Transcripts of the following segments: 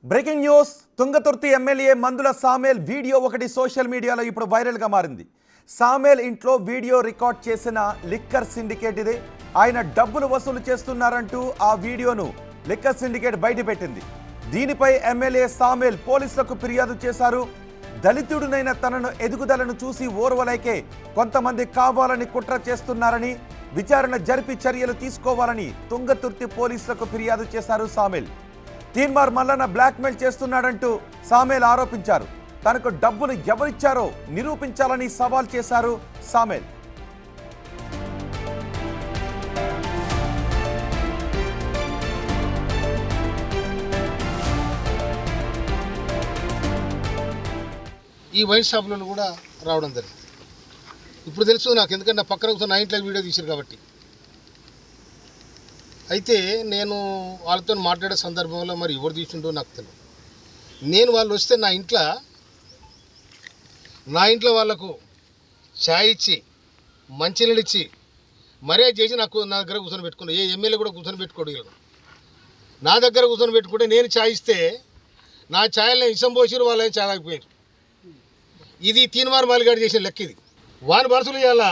Breaking news Thungathurthi MLA మందుల Samel video ఒకటి social మీడియాలో ఇప్పుడు వైరల్గా మారింది. సామేల్ ఇంట్లో వీడియో రికార్డ్ చేసిన లిక్కర్ సిండికేట్ ఇది. ఆయన డబ్బులు వసూలు చేస్తున్నారంటూ ఆ వీడియోను లిక్కర్ సిండికేట్ బయటపెట్టింది. దీనిపై ఎమ్మెల్యే సామేల్ పోలీసులకు ఫిర్యాదు చేశారు. దళితుడినైన తనను ఎదుగుదలను చూసి ఓర్వలేకే కొంతమంది కావాలని కుట్ర చేస్తున్నారని, విచారణ జరిపి చర్యలు తీసుకోవాలని తుంగతుర్తి పోలీసులకు ఫిర్యాదు చేశారు సామేల్. తీన్మార్ మల్లన్న బ్లాక్మెయిల్ చేస్తున్నాడంటూ సామేల్ ఆరోపించారు. తనకు డబ్బులు ఎవరిచ్చారో నిరూపించాలని సవాల్ చేశారు సామేల్. ఈ వైన్ షాపులను కూడా రావడం జరిగింది. ఇప్పుడు తెలుసు నాకు, ఎందుకంటే నా పక్కన నా ఇంట్లో వీడియో తీశారు కాబట్టి. అయితే నేను వాళ్ళతో మాట్లాడే సందర్భంలో మరి ఎవరు తీసుండో నాకు తెలియదు. నేను వాళ్ళు వస్తే నా ఇంట్లో వాళ్ళకు ఛాయ్ ఇచ్చి మంచినీళ్ళు ఇచ్చి మర్యాద చేసి నా దగ్గర కూర్చొని పెట్టుకున్నాను. ఏ ఎమ్మెల్యే కూడా కూర్చొని పెట్టుకోడు. నా దగ్గర కూర్చొని పెట్టుకుంటే నేను ఛాయ్ ఇస్తే నా ఛాయల్ని ఇసం పోసిరు, వాళ్ళని ఛాయ్ ఆగిపోయారు. ఇది తీన్మార్ మాలిగాడు చేసిన లెక్క. ఇది వాని బరుసలు ఇవాళ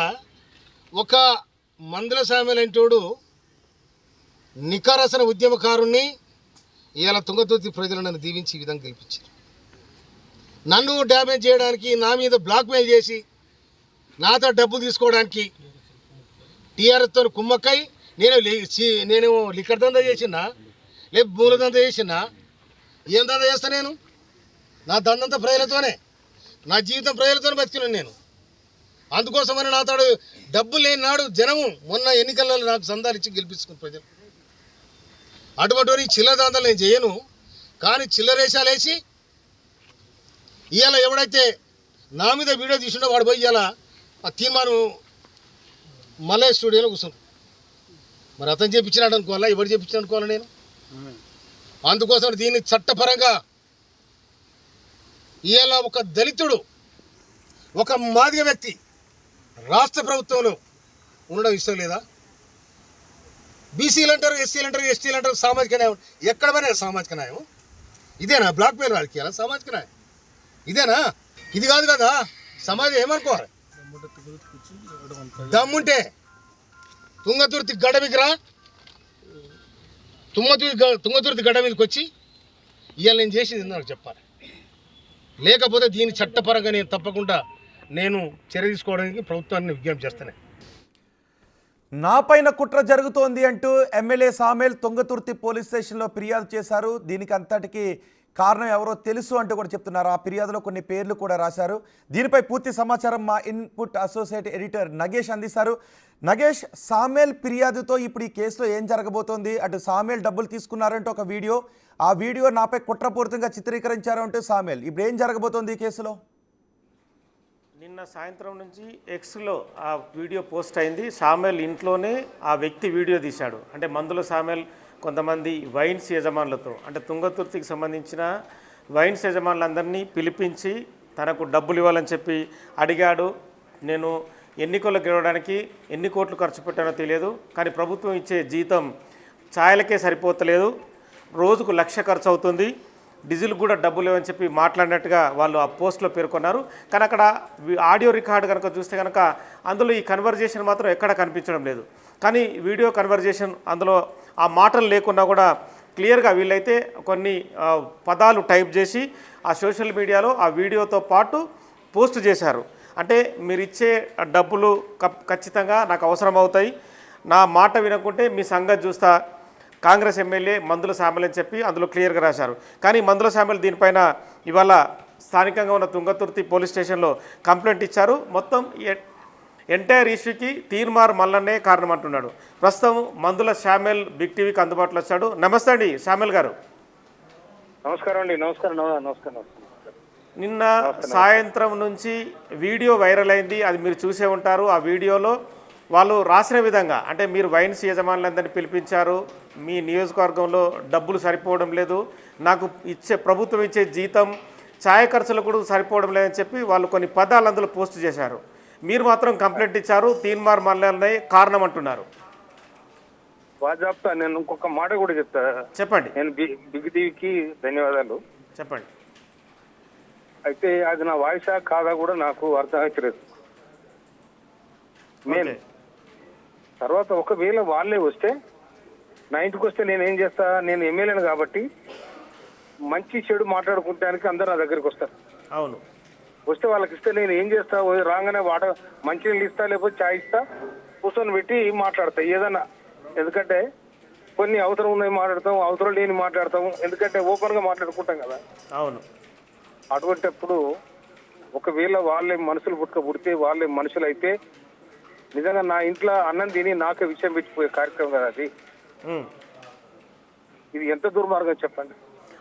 ఒక మందుల సామేల్ అంటోడు నికారసన ఉద్యమకారుణ్ణి ఇవాళ తుంగతుర్తి ప్రజలు నన్ను దీవించి ఈ విధంగా గెలిపించారు. నన్ను డ్యామేజ్ చేయడానికి, నా మీద బ్లాక్మెయిల్ చేసి నాతో డబ్బు తీసుకోవడానికి టీఆర్ఎస్తో కుమ్మక్కై నేను లిక్కర్ దందా చేసినా, లేకపోతే మూల దందా చేసినా, ఏం దందా చేస్తా నేను? నా దందంతా ప్రజలతోనే, నా జీవితం ప్రజలతోనే బతికినాను నేను. అందుకోసమని నాతో డబ్బు లేని నాడు జనము మొన్న ఎన్నికలలో నాకు సందాలు ఇచ్చి గెలిపించుకుని ప్రజలు. అటువంటి చిల్లర దందాలు నేను చేయను. కానీ చిల్లరేషాలు వేసి ఇవాళ ఎవడైతే నా మీద వీడియో తీసుండో వాడు పోయి ఇవాళ ఆ తీర్మానం మల్లయ్య స్టూడియోలో కూర్చున్నాను. మరి అతను చేయించినాడు అనుకోవాలా, ఎవరు చేయించినాడు అనుకోవాలా నేను? అందుకోసం దీన్ని చట్టపరంగా ఇవాళ ఒక దళితుడు, ఒక మాదిగ వ్యక్తి రాష్ట్ర ప్రభుత్వంలో ఉండడం ఇష్టం లేదా? బీసీలు అంటారు, ఎస్సీలు అంటారు, ఎస్టీలు అంటారు, సామాజిక న్యాయం. ఎక్కడ పోయినా సామాజిక న్యాయం ఇదేనా? బ్లాక్మెయిల్ రాజకీయాలా సామాజిక న్యాయం ఇదేనా? ఇది కాదు కదా. సమాజం ఏమనుకోవాలి? దమ్ముంటే తుంగతుర్తి గడ్డ మీదకి రా, తుంగతుర్తి గడ్డ మీదకి వచ్చి ఇవాళ నేను చేసింది నాకు చెప్పాలి. లేకపోతే దీని చట్టపరంగా నేను తప్పకుండా చర్య తీసుకోవడానికి ప్రభుత్వాన్ని విజ్ఞప్తి చేస్తాను. నాపైన కుట్ర జరుగుతోంది అంటూ ఎమ్మెల్యే సామేల్ తుంగతుర్తి పోలీస్ స్టేషన్లో ఫిర్యాదు చేశారు. దీనికి అంతటికి కారణం ఎవరో తెలుసు అంటూ కూడా చెప్తున్నారు. ఆ ఫిర్యాదులో కొన్ని పేర్లు కూడా రాశారు. దీనిపై పూర్తి సమాచారం మా ఇన్పుట్ అసోసియేట్ ఎడిటర్ నగేష్ అందిస్తారు. నగేష్, సామేల్ ఫిర్యాదుతో ఇప్పుడు ఈ కేసులో ఏం జరగబోతోంది? అటు సామేల్ డబ్బులు తీసుకున్నారంటూ ఒక వీడియో, ఆ వీడియో నాపై కుట్రపూరితంగా చిత్రీకరించారు అంటూ సామేల్, ఇప్పుడు ఏం జరగబోతోంది ఈ కేసులో? నిన్న సాయంత్రం నుంచి ఎక్స్లో ఆ వీడియో పోస్ట్ అయింది. సామేల్ ఇంట్లోనే ఆ వ్యక్తి వీడియో తీశాడు. అంటే మందుల సామేల్ కొంతమంది వైన్స్ యజమానులతో, అంటే తుంగతుర్తికి సంబంధించిన వైన్స్ యజమానులందరినీ పిలిపించి తనకు డబ్బులు ఇవ్వాలని చెప్పి అడిగాడు. నేను ఎన్నికల్లో గెలవడానికి ఎన్ని కోట్లు ఖర్చు పెట్టానో తెలియదు, కానీ ప్రభుత్వం ఇచ్చే జీతం ఛాయలకే సరిపోతలేదు, రోజుకు 1,00,000 ఖర్చు అవుతుంది, డీజిల్ కూడా డబ్బులు లేవని చెప్పి మాట్లాడినట్టుగా వాళ్ళు ఆ పోస్ట్లో పేర్కొన్నారు. కానీ అక్కడ ఆడియో రికార్డు కనుక చూస్తే కనుక అందులో ఈ కన్వర్జేషన్ మాత్రం ఎక్కడ కనిపించడం లేదు. కానీ వీడియో కన్వర్జేషన్ అందులో ఆ మాటలు లేకున్నా కూడా క్లియర్గా వీళ్ళైతే కొన్ని పదాలు టైప్ చేసి ఆ సోషల్ మీడియాలో ఆ వీడియోతో పాటు పోస్ట్ చేశారు. అంటే మీరు ఇచ్చే డబ్బులు ఖచ్చితంగా నాకు అవసరం అవుతాయి, నా మాట వినకుంటే మీ సంగతి చూస్తా, కాంగ్రెస్ ఎమ్మెల్యే మందుల సామేల్ అని చెప్పి అందులో క్లియర్గా రాశారు. కానీ మందుల సామేల్ దీనిపైన ఇవాళ స్థానికంగా ఉన్న తుంగతుర్తి పోలీస్ స్టేషన్లో కంప్లైంట్ ఇచ్చారు. మొత్తం ఎంటైర్ ఇష్యూకి తీన్మార్ మల్లన్నే కారణం అంటున్నాడు. ప్రస్తుతం మందుల సామేల్ బిగ్ టీవీకి అందుబాటులో వచ్చాడు. నమస్తే అండి సామేల్ గారు. నమస్కారం అండి. నమస్కారం. నిన్న సాయంత్రం నుంచి వీడియో వైరల్ అయింది, అది మీరు చూసే ఉంటారు. ఆ వీడియోలో వాళ్ళు రాసిన విధంగా, అంటే మీరు వైన్స్ యజమానులందరినీ పిలిపించారు, మీ నియోజకవర్గంలో డబ్బులు సరిపోవడం లేదు, నాకు ప్రభుత్వం ఇచ్చే జీతం ఛాయ ఖర్చులు కూడా సరిపోవడం లేదని చెప్పి వాళ్ళు కొన్ని పదాలు అందులో పోస్ట్ చేశారు. మీరు మాత్రం కంప్లైంట్ ఇచ్చారు, తీన్మార్ మల్లన్నే కారణం అంటున్నారు. బాగా చెప్తా. నేను ఇంకొక మాట కూడా చెప్తా. చెప్పండి నేను బిగ్ టీవీకి ధన్యవాదాలు. చెప్పండి. అయితే అది నా వాయిసా కాదా కూడా నాకు అర్థం అవుతలేదు. నేను ఓకే. తర్వాత ఒకవేళ వాళ్ళే వస్తే నా ఇంటికి వస్తే నేను ఏం చేస్తా, నేను ఎమ్మెల్యేను కాబట్టి మంచి చెడు మాట్లాడుకుంటానికి అందరు నా దగ్గరికి వస్తారు. అవును. వస్తే వాళ్ళకి ఇస్తే నేను ఏం చేస్తా, రాగానే మంచినీళ్ళు ఇస్తా, లేకపోతే చాయ్ ఇస్తా, కూర్చొని పెట్టి మాట్లాడతా ఏదన్నా. ఎందుకంటే కొన్ని అవసరం ఉన్నాయి మాట్లాడతాం, అవసరం లేని మాట్లాడతాము. ఎందుకంటే ఓపెన్గా మాట్లాడుకుంటాం కదా. అవును. అటువంటిప్పుడు ఒకవేళ వాళ్ళే మనుషులు పుడితే వాళ్ళే మనుషులు అయితే నిజంగా నా ఇంట్లో అన్నం తిని నాకే విషయం పెట్టిపోయే కార్యక్రమం కదా అది. ఉమ్. ఇది ఎంత దుర్మార్గం చెప్పండి.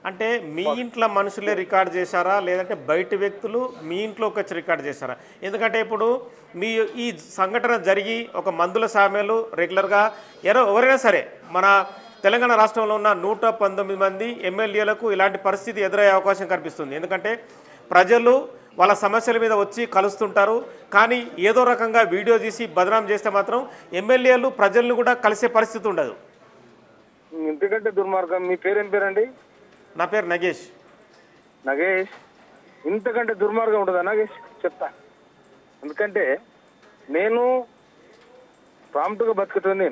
అంటే మీ ఇంట్లో మనుషులే రికార్డ్ చేశారా, లేదంటే బయట వ్యక్తులు మీ ఇంట్లోకి వచ్చి రికార్డ్ చేశారా? ఎందుకంటే ఇప్పుడు మీ ఈ సంఘటన జరిగి ఒక మందుల సామెలు రెగ్యులర్గా ఎవరైనా సరే మన తెలంగాణ రాష్ట్రంలో ఉన్న 119 మంది ఎమ్మెల్యేలకు ఇలాంటి పరిస్థితి ఎదురయ్యే అవకాశం కనిపిస్తుంది. ఎందుకంటే ప్రజలు వాళ్ళ సమస్యల మీద వచ్చి కలుస్తుంటారు, కానీ ఏదో రకంగా వీడియో తీసి బదనాం చేస్తే మాత్రం ఎమ్మెల్యేలు ప్రజలను కూడా కలిసే పరిస్థితి ఉండదు. ఎందుకంటే దుర్మార్గం. మీ పేరేం పేరండి? నా పేరు నగేష్. నగేష్, ఇంతకంటే దుర్మార్గం ఉంటుందా నగేష్? చెప్తా. ఎందుకంటే నేను ప్రాంప్ట్గా బతుకుతుంది.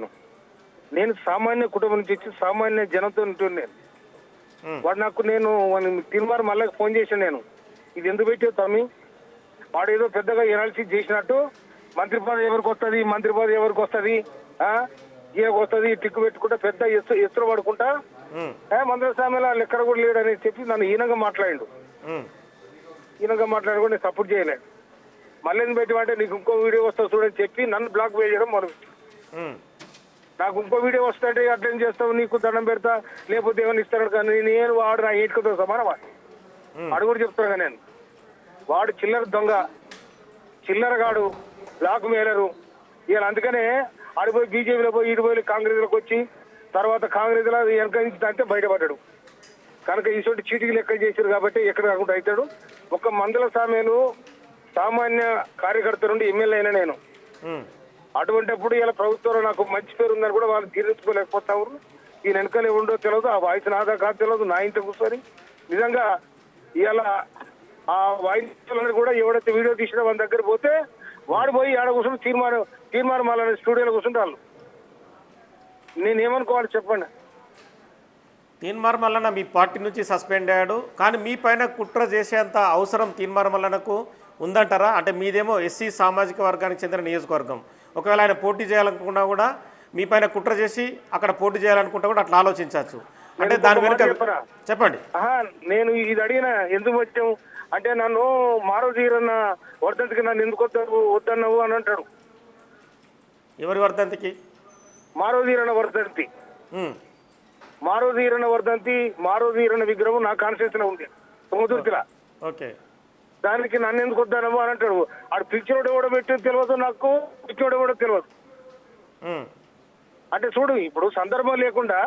నేను సామాన్య కుటుంబం నుంచి వచ్చి సామాన్య జనంతో ఉంటుంది. వాడు నాకు నేను తిరుమల మళ్ళీ ఫోన్ చేశాను. నేను ఇది ఎందుకు పెట్టావు తమ్మి, వాడు ఏదో పెద్దగా ఎనాలిసిస్ చేసినట్టు మంత్రి పదవి ఎవరికి వస్తుంది, మంత్రి పదవి ఎవరికి వస్తుంది, ఏకి వస్తుంది, టిక్కు పెట్టుకుంటా పెద్ద ఎత్తులు పడుకుంటా మంత్రి స్వామిలో వాళ్ళు ఎక్కడ కూడా లేడు అని చెప్పి నన్ను ఈనంగా మాట్లాడిండు. ఈనంగా మాట్లాడుకుంటే నేను సపోర్ట్ చేయలేదు. మళ్ళీ ఎందుకు పెట్టివంటే నీకు ఇంకో వీడియో వస్తా చూడని చెప్పి నన్ను బ్లాక్ చేయడం మొదలు. నాకు ఇంకో వీడియో వస్తుంటే అట్లేం చేస్తావు, నీకు దండం పెడతా, లేకపోతే ఏమైనా ఇస్తాడు. కానీ నేను వాడు నా ఏటుకుతో సమానం వాడు కూడా చెప్తాను. నేను వాడు చిల్లర దొంగ, చిల్లరగాడు, బ్లాక్ మేలరు. ఇవాళ అందుకనే ఆడిపోయి బీజేపీలో పోయి ఇటుపోయి కాంగ్రెస్లోకి వచ్చి తర్వాత కాంగ్రెస్లో వెనక నుంచి అంటే బయటపడ్డాడు. కనుక ఇటువంటి చీటికి లెక్క చేశారు కాబట్టి ఎక్కడ కాకుండా అవుతాడు. ఒక మందుల సామెలు సామాన్య కార్యకర్త నుండి ఎమ్మెల్యే అయినా నేను. అటువంటిప్పుడు ఇలా ప్రభుత్వంలో నాకు మంచి పేరు ఉందని కూడా వాళ్ళు తీర్చుకోలేకపోతారు. ఈయన వెనకాల ఉండో తెలియదు, ఆ వాయిస్ నాదా కాదు తెలియదు. నా ఇంట్లో కూర్చొని నిజంగా ఇలా ఆ వాయిస్ కూడా ఎవడైతే వీడియో తీసినా వాళ్ళ దగ్గర పోతే వాడు పోయి ఆడ కూర్చొని తీర్మానం మళ్ళీ స్టూడియోలో కూర్చుంటారు. నేనేమనుకోవాలి చెప్పండి. తీన్మార్ మల్లన్న మీ పార్టీ నుంచి సస్పెండ్ అయ్యాడు, కానీ మీ పైన కుట్ర చేసేంత అవసరం తీన్మార్ మల్లన్నకు ఉందంటారా? అంటే మీదేమో ఎస్సీ సామాజిక వర్గానికి చెందిన నియోజకవర్గం, ఒకవేళ ఆయన పోటీ చేయాలనుకున్నా కూడా మీ పైన కుట్ర చేసి అక్కడ పోటీ చేయాలనుకుంటా కూడా అట్లా ఆలోచించవచ్చు. అంటే దాని వెనుక చెప్పండి. నేను ఇది అడిగిన ఎందుకు వచ్చాము అంటే నన్ను మారోజీరన్న వర్ధంతికి నన్ను ఎందుకు వద్దన్నావు అని అంటాడు. ఎవరి వర్ధంతికి? మారోజీరన్న వర్ధంతి. మారోజీరన్న వర్ధంతి, మారోజీరన్న విగ్రహం నా కాన్స్టిట్యూషన్ లో ఉంది తుంగతుర్తిలా. ఓకే. దానికి నన్ను ఎందుకు వద్దన్నావు అని అంటాడు. ఆడు పిలిచినోడు ఎవడో పెట్టి తెలియదు, నాకు పిలిచినోడు ఎవడో తెలియదు. అంటే చూడు, ఇప్పుడు సందర్భం లేకుండా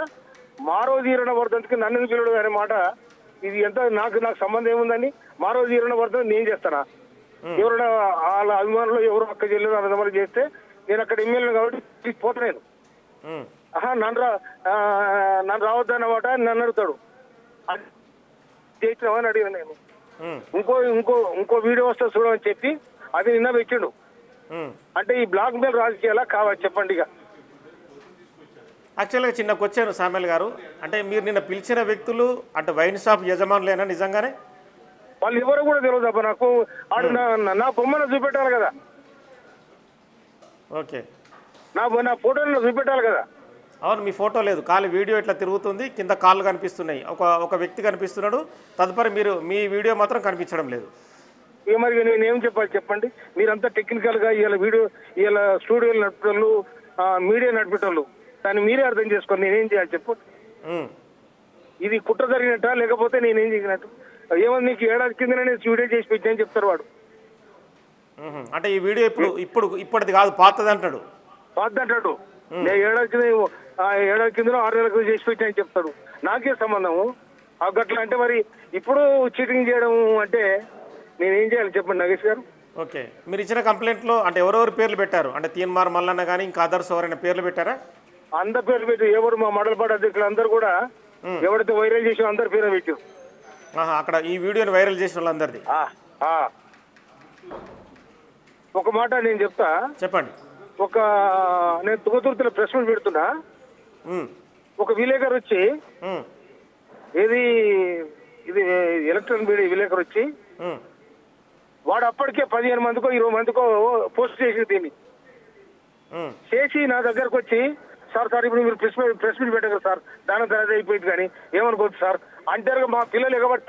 మారోజీరన్న వర్ధంతికి నన్ను పిలవడం అనే మాట ఇది ఎంత నాకు సంబంధం ఏముందని? మారోజీరన్న వర్ధంతి నేను చేస్తానా? ఎవరైనా వాళ్ళ అభిమానులు ఎవరు అక్క చెల్లెలు అన్నదమ్మలు చేస్తే నేను అక్కడ ఎమ్మెల్యే కాబట్టి పోతలేను. నన్ను రావద్దన్నమాట నన్ను అడుగుతాడు. చేసినామని అడిగాను నేను. ఇంకో వీడియో వస్తే చూడమని చెప్పి అది నిన్న పెట్టిండు. అంటే ఈ బ్లాక్ మెయిల్ రాజకీయాలా కావాలి చెప్పండి. ఇక యాక్చువల్గా చిన్న క్వశ్చన్ సామెల్ గారు, అంటే మీరు నిన్న పిలిచిన వ్యక్తులు అంటే వైన్ షాప్ యజమానులేనా నిజంగానే? వాళ్ళు ఎవరో కూడా తెలియదు అబ్బా నాకు. ఆడు నా బొమ్మను చూపెట్టాలి కదా. ఓకే. నా ఫోటోలను చూపెట్టాలి కదా. అవును, మీ ఫోటో లేదు, ఖాళీ వీడియో ఇట్లా తిరుగుతుంది, కింద కాళ్ళు కనిపిస్తున్నాయి, ఒక వ్యక్తి కనిపిస్తున్నాడు, తదుపరి మీ వీడియో మాత్రం కనిపించడం లేదు. ఇక మరి నేనేం చెప్పాలి చెప్పండి. మీరంతా టెక్నికల్గా ఇలా స్టూడియోలు నడిపేటోళ్ళు, మీడియా నడిపేటోళ్ళు, దాన్ని మీరే అర్థం చేసుకోండి. నేనేం చేయాలి చెప్పు. ఇది కుట్ర జరిగినట్ట లేకపోతే నేనేం చేసినట్టు? ఏమో నీకు ఏడాది కింద నేను వీడియో చేసి పెట్టాను చెప్తారు వాడు. అంటే ఈ వీడియో ఇప్పటిది కాదు, పాతది అంటాడు. పాతది అంటాడు. నేను ఏడాది కింద 6 నెలల క్రితం చేసి పెట్టాను చెప్తాడు. నాకే సంబంధము గట్లా అంటే మరి ఇప్పుడు చీటింగ్ చేయడం అంటే నేనేం చేయాలి చెప్పండి నగేష్ గారు. ఓకే. మీరు ఇచ్చిన కంప్లైంట్లో అంటే ఎవరెవరు పేర్లు పెట్టారు? అంటే తీన్మార్ మల్లన్న కానీ ఇంకా అదర్స్ ఎవరైనా పేర్లు పెట్టారా? అందరి పేరు పెట్టి ఎవరు మా మండలపాటి అధ్యక్షులు అందరు కూడా ఎవరైతే వైరల్ చేసి అందరి పేరు పెట్టారు. అక్కడ ఈ వీడియోని వైరల్ చేసిన వాళ్ళందరిది. ఒక మాట నేను చెప్తా, చెప్పండి. నేను తుంగతుర్తిలో ప్రెస్ మీట్ పెడుతున్నా. ఒక విలేకరు వచ్చి ఇది ఎలక్ట్రానిక్ మీడియా విలేకరు వచ్చి వాడు అప్పటికే 15 మందికో 20 మందికో పోస్ట్ చేసి దీన్ని చేసి నా దగ్గరకు వచ్చి సార్ ఇప్పుడు మీరు ప్రెస్ మీట్ పెట్టారు సార్, దాని తర్వాత అయిపోయింది కానీ ఏమనుకోవచ్చు సార్ అంటారు. మా పిల్లలు ఎగబట్టి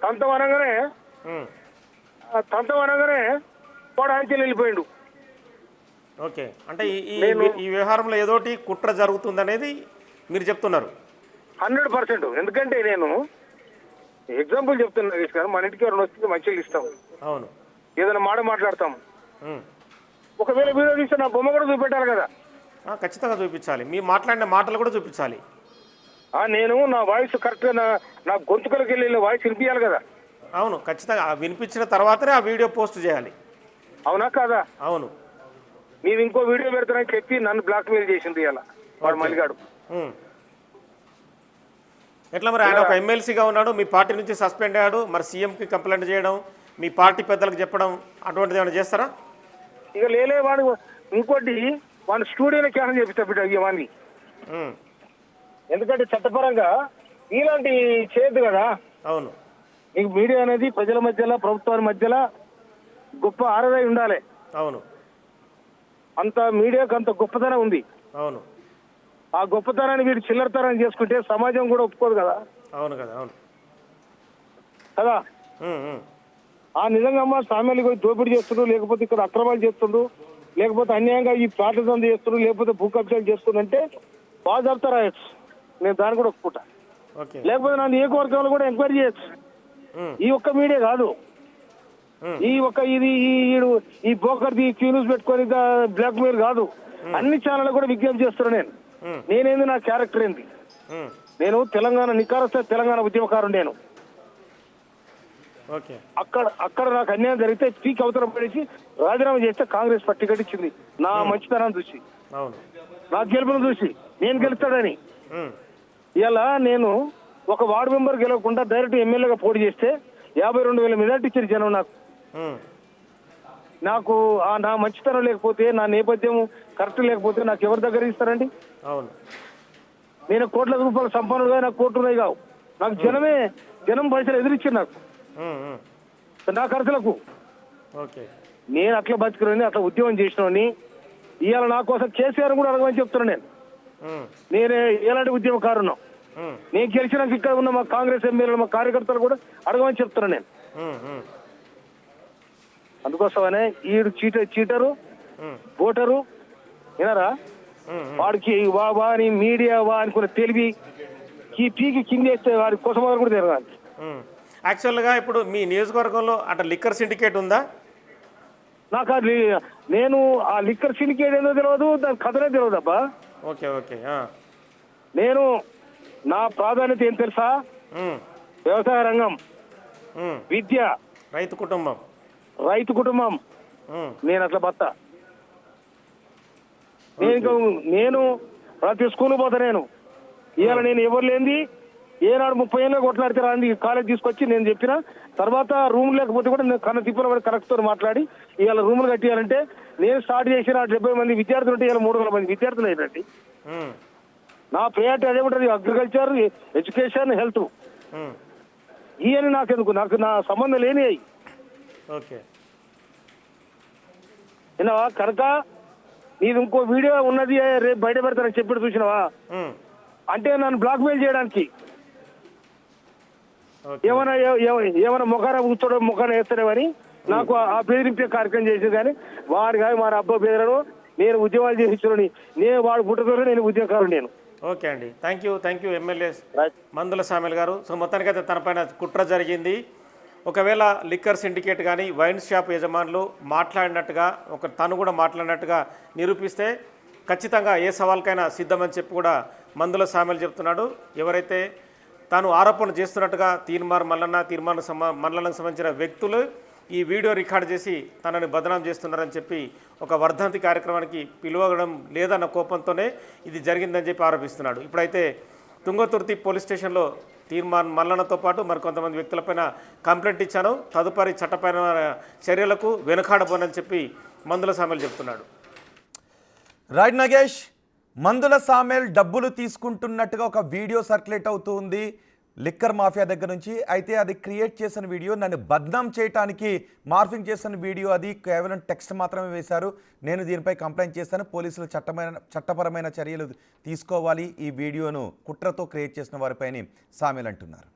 తంతవనగానే వాడు ఆంచెలు వెళ్ళిపోయిండు. ఓకే, అంటే ఈ వ్యవహారంలో ఏదోటి కుట్ర జరుగుతుందనేది మీరు చెప్తున్నారు. 100%. ఎందుకంటే నేను ఎగ్జాంపుల్ చెప్తున్నా నాగేష్ గారు, మన ఇంటికి ఎవరైనా వస్తుంది మంచిగా ఇస్తాం, అవును, ఏదైనా మాట్లాడతాం. ఒకవేళ వీడియో తీస్తే నా బొమ్మ కూడా చూపెట్టాలి కదా. ఖచ్చితంగా చూపించాలి, మీరు మాట్లాడిన మాటలు కూడా చూపించాలి. నేను నా వాయిస్ కరెక్ట్గా నా గొంతుకలకు వెళ్ళి వాయిస్ వినిపించాలి కదా. అవును, ఖచ్చితంగా వినిపించిన తర్వాతనే ఆ వీడియో పోస్ట్ చేయాలి. అవునా కాదా? అవును. మీరు ఇంకో వీడియో పెడతానని చెప్పి నన్ను బ్లాక్ మెయిల్ చేసింది ఇలా వాడు మల్లిగాడు. ఎట్లా మరి, ఆయన ఒక ఎమ్మెల్సీగా ఉన్నాడు, మీ పార్టీ నుంచి సస్పెండ్ అయ్యాడు, మరి సీఎంకి కంప్లైంట్ చేయడం, మీ పార్టీ పెద్దలకు చెప్పడం అటువంటిది ఏమైనా చేస్తారా? ఇక లేలే వాడు ఇంకోటి వాడు స్టూడియోలో క్యాన్సల్ చేపిస్తా బిడ్డ వాడిని. ఎందుకంటే చట్టపరంగా ఇలాంటి చేయొద్దు కదా. అవును, నీకు మీడియా అనేది ప్రజల మధ్యలో ప్రభుత్వాల మధ్యలో గొప్ప ఆరదై ఉండాలి. అవును, అంత మీడియాకు అంత గొప్పతనం ఉంది. అవును, ఆ గొప్పతనాన్ని వీడు చిల్లరతనాన్ని చేసుకుంటే సమాజం కూడా ఒప్పుకోదు కదా. అవును కదా, అవును కదా. నిజంగా అమ్మ సామ్యాలు పోయి దోపిడీ చేస్తుండ్రు, లేకపోతే ఇక్కడ అక్రమాలు చేస్తుండ్రు, లేకపోతే అన్యాయంగా ఈ ప్లాట్ల దంద చేస్తుండ్రు, లేకపోతే భూ కబ్జాలు చేస్తుందంటే బాగా చెప్తారా, నేను దాన్ని కూడా ఒప్పుకుంటా. లేకపోతే నన్ను ఏ వర్గంలో కూడా ఎంక్వైరీ చేయొచ్చు. ఈ ఒక్క మీడియా కాదు, ఈ బ్రోకర్ది క్యూన్యూస్ పెట్టుకొని బ్లాక్ మెయిల్ కాదు, అన్ని ఛానల్ కూడా విజ్ఞప్తి చేస్తున్నా. నేనేంది, నా క్యారెక్టర్ ఏంది, నేను తెలంగాణ నికారస్థ తెలంగాణ ఉద్యమకారుడు. నేను అక్కడ నాకు అన్యాయం జరిగితే పీక్ అవతరం పడేసి రాజీనామా చేస్తే కాంగ్రెస్ పార్టీ టికెట్ ఇచ్చింది. నా మంచితనాన్ని చూసి, నా గెలుపును చూసి, నేను గెలుస్తాడని. ఇలా నేను ఒక వార్డు మెంబర్ గెలవకుండా డైరెక్ట్ ఎమ్మెల్యేగా పోటీ చేస్తే 52,000 మెజార్టీ ఇచ్చారు జనం నాకు. నా మంచితనం లేకపోతే, నా నేపథ్యం కరెక్ట్ లేకపోతే నాకు ఎవరి దగ్గర ఇస్తారండి? నేను కోట్ల రూపాయల సంపన్నుడుగా, నాకు కోట్లు ఉన్నాయి కావు. నాకు జనం పైసలు ఎదురిచ్చారు నాకు, నా ఖర్చులకు. నేను అట్లా బతికినని, అట్లా ఉద్యమం చేసినని. ఇవాళ నా కోసం కేసీఆర్ కూడా అడగమని చెప్తున్నా. నేను ఎలాంటి ఉద్యమకారున్నా, నేను గెలిచినాక ఇక్కడ ఉన్న మా కాంగ్రెస్ ఎమ్మెల్యేలు, మా కార్యకర్తలు కూడా అడగమని చెప్తున్నా నేను. అందుకోసమనే ఈడు చీటరు ఓటరు వినరా, వాడికి వాని మీడియా అనుకున్న తెలివి పీకి కింద వేస్తే వాడి కోసం కూడా తిరగాలి. యాక్చువల్గా ఇప్పుడు మీ నియోజకవర్గంలో అట్లా లిక్కర్ సిండికేట్ ఉందా? నాకు నేను ఆ లిక్కర్ సిండికేట్ ఏదో తెలియదు, దాని కథనే తెలియదు అబ్బా. నేను నా ప్రాధాన్యత ఏం తెలుసా? వ్యవసాయ రంగం, విద్య, రైతు కుటుంబం. నేను అట్లా బత్తా. నేను ప్రతి స్కూల్ పోతా. నేను ఇవాళ నేను ఎవరు లేనిది ఏనాడు 30 ఏళ్ళ కొట్లాడితే రాంది కాలేజ్ తీసుకొచ్చి నేను చెప్పిన తర్వాత రూమ్ లేకపోతే కూడా నేను కన్న తిప్పల కలెక్టర్తో మాట్లాడి ఇవాళ రూములు కట్టియాలంటే నేను స్టార్ట్ చేసిన 70 మంది విద్యార్థులు ఉంటే ఇవాళ 300 మంది విద్యార్థులు అయినట్టు. నా ప్రయారిటీ అదే ఉంటుంది, అగ్రికల్చర్, ఎడ్యుకేషన్, హెల్త్. ఇవన్నీ నాకెందుకు, నాకు నా సంబంధం లేని అయ్యి విన్నావా. కనుక నీది ఇంకో వీడియో ఉన్నది రేపు బయట పెడతానని చెప్పి చూసినావా, అంటే నన్ను బ్లాక్ మెయిల్ చేయడానికి. ఏమైనా మొఖాన కూర్చోడో మొఖాన వేస్తాడేమని నాకు ఆ బెదిరింపే కార్యక్రమం చేసేది. కానీ వాడు కానీ మా అబ్బా బెదరడు, నేను ఉద్యమాలు చేసి ఇచ్చిన, నేను వాడు పుట్టతో నేను ఉద్యమకారుడు నేను. ఓకే అండి, థ్యాంక్ యూ ఎమ్మెల్యే మందుల సామ్యాల్ గారు. సో మొత్తానికైతే తనపైన కుట్ర జరిగింది. ఒకవేళ లిక్కర్ సిండికేట్ కానీ వైన్ షాప్ యజమానులు మాట్లాడినట్టుగా తను కూడా మాట్లాడినట్టుగా నిరూపిస్తే ఖచ్చితంగా ఏ సవాల్కైనా సిద్ధమని చెప్పి కూడా మందుల సామ్యాల్ చెప్తున్నాడు. ఎవరైతే తాను ఆరోపణలు చేస్తున్నట్టుగా తీర్మార్ మల్లన్నకు సంబంధించిన వ్యక్తులు ఈ వీడియో రికార్డ్ చేసి తనని బదనాం చేస్తున్నారని చెప్పి ఒక వర్ధంతి కార్యక్రమానికి పిలవడం లేదన్న కోపంతోనే ఇది జరిగిందని చెప్పి ఆరోపిస్తున్నాడు. ఇప్పుడైతే తుంగతుర్తి పోలీస్ స్టేషన్లో తీర్మాన్ మల్లనతో పాటు మరికొంతమంది వ్యక్తులపైన కంప్లైంట్ ఇచ్చాను. తదుపరి చట్టపరమైన చర్యలకు వెనుకాడబోనని చెప్పి మందుల సామెల్ చెప్తున్నాడు. రైట్ నగేష్, మందుల సామెల్ డబ్బులు తీసుకుంటున్నట్టుగా ఒక వీడియో సర్క్యులేట్ అవుతూ ఉంది లిక్కర్ మాఫియా దగ్గర నుంచి. అయితే అది క్రియేట్ చేసిన వీడియో, నన్ను బద్నాం చేయడానికి మార్ఫింగ్ చేసిన వీడియో, అది కేవలం టెక్స్ట్ మాత్రమే వేశారు. నేను దీనిపై కంప్లైంట్ చేస్తాను, పోలీసులు చట్టపరమైన చర్యలు తీసుకోవాలి ఈ వీడియోను కుట్రతో క్రియేట్ చేసిన వారిపైన సామెల్ అంటున్నారు.